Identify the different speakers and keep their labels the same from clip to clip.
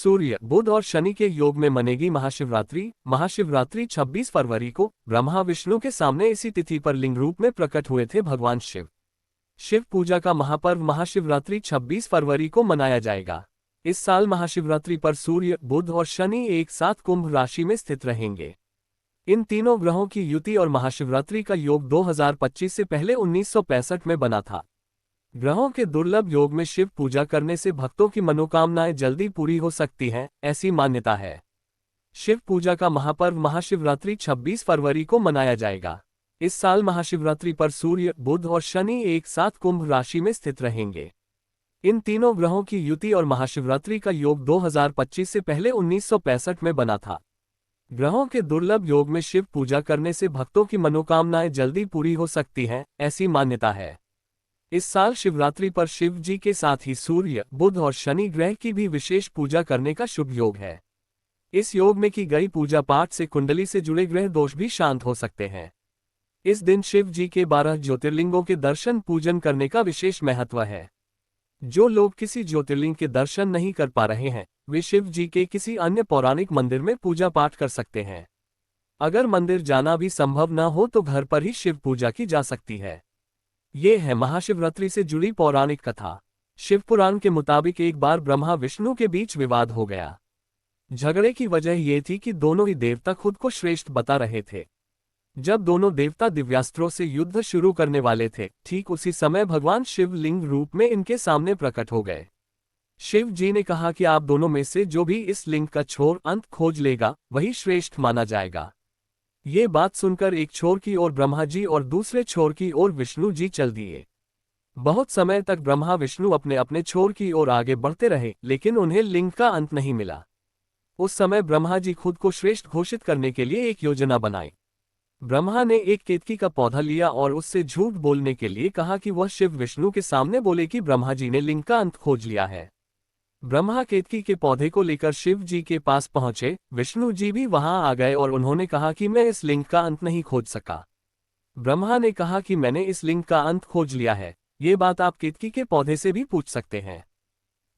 Speaker 1: सूर्य, बुध और शनि के योग में मनेगी महाशिवरात्रि। महाशिवरात्रि 26 फरवरी को ब्रह्मा विष्णु के सामने इसी तिथि पर लिंग रूप में प्रकट हुए थे भगवान शिव। शिव पूजा का महापर्व महाशिवरात्रि 26 फरवरी को मनाया जाएगा। इस साल महाशिवरात्रि पर सूर्य, बुध और शनि एक साथ कुंभ राशि में स्थित रहेंगे। इन तीनों ग्रहों की युति और महाशिवरात्रि का योग 2025 से पहले 1965 में बना था। ग्रहों के दुर्लभ योग में शिव पूजा करने से भक्तों की मनोकामनाएं जल्दी पूरी हो सकती हैं, ऐसी मान्यता है। शिव पूजा का महापर्व महाशिवरात्रि 26 फरवरी को मनाया जाएगा। इस साल महाशिवरात्रि पर सूर्य, बुध और शनि एक साथ कुंभ राशि में स्थित रहेंगे। इन तीनों ग्रहों की युति और महाशिवरात्रि का योग 2025 से पहले 1965 में बना था। ग्रहों के दुर्लभ योग में शिव पूजा करने से भक्तों की मनोकामनाएं जल्दी पूरी हो सकती हैं, ऐसी मान्यता है। इस साल शिवरात्रि पर शिव जी के साथ ही सूर्य, बुध और शनि ग्रह की भी विशेष पूजा करने का शुभ योग है। इस योग में की गई पूजा पाठ से कुंडली से जुड़े ग्रह दोष भी शांत हो सकते हैं। इस दिन शिव जी के 12 ज्योतिर्लिंगों के दर्शन पूजन करने का विशेष महत्व है। जो लोग किसी ज्योतिर्लिंग के दर्शन नहीं कर पा रहे हैं, वे शिव जी के किसी अन्य पौराणिक मंदिर में पूजा पाठ कर सकते हैं। अगर मंदिर जाना भी संभव न हो तो घर पर ही शिव पूजा की जा सकती है। ये है महाशिवरात्रि से जुड़ी पौराणिक कथा। शिव पुराण के मुताबिक एक बार ब्रह्मा विष्णु के बीच विवाद हो गया। झगड़े की वजह ये थी कि दोनों ही देवता खुद को श्रेष्ठ बता रहे थे। जब दोनों देवता दिव्यास्त्रों से युद्ध शुरू करने वाले थे, ठीक उसी समय भगवान शिव लिंग रूप में इनके सामने प्रकट हो गए। शिव जी ने कहा कि आप दोनों में से जो भी इस लिंग का छोर अंत खोज लेगा, वही श्रेष्ठ माना जाएगा। ये बात सुनकर एक छोर की ओर ब्रह्मा जी और दूसरे छोर की ओर विष्णु जी चल दिए। बहुत समय तक ब्रह्मा विष्णु अपने अपने छोर की ओर आगे बढ़ते रहे, लेकिन उन्हें लिंग का अंत नहीं मिला। उस समय ब्रह्मा जी खुद को श्रेष्ठ घोषित करने के लिए एक योजना बनाई। ब्रह्मा ने एक केतकी का पौधा लिया और उससे झूठ बोलने के लिए कहा कि वह शिव विष्णु के सामने बोले कि ब्रह्मा जी ने लिंग का अंत खोज लिया है। ब्रह्मा केतकी के पौधे को लेकर शिव जी के पास पहुंचे। विष्णु जी भी वहां आ गए और उन्होंने कहा कि मैं इस लिंग का अंत नहीं खोज सका। ब्रह्मा ने कहा कि मैंने इस लिंग का अंत खोज लिया है। ये बात आप केतकी के पौधे से भी पूछ सकते हैं।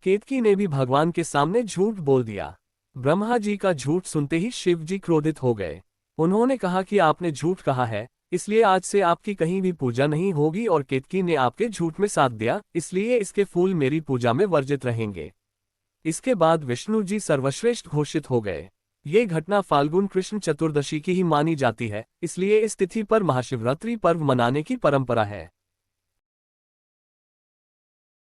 Speaker 1: केतकी ने भी भगवान के सामने झूठ बोल दिया। ब्रह्मा जी का झूठ सुनते ही शिव जी क्रोधित हो गए। उन्होंने कहा कि आपने झूठ कहा है, इसलिए आज से आपकी कहीं भी पूजा नहीं होगी और केतकी ने आपके झूठ में साथ दिया, इसलिए इसके फूल मेरी पूजा में वर्जित रहेंगे। इसके बाद विष्णु जी सर्वश्रेष्ठ घोषित हो गए। ये घटना फाल्गुन कृष्ण चतुर्दशी की ही मानी जाती है, इसलिए इस तिथि पर महाशिवरात्रि पर्व मनाने की परंपरा है।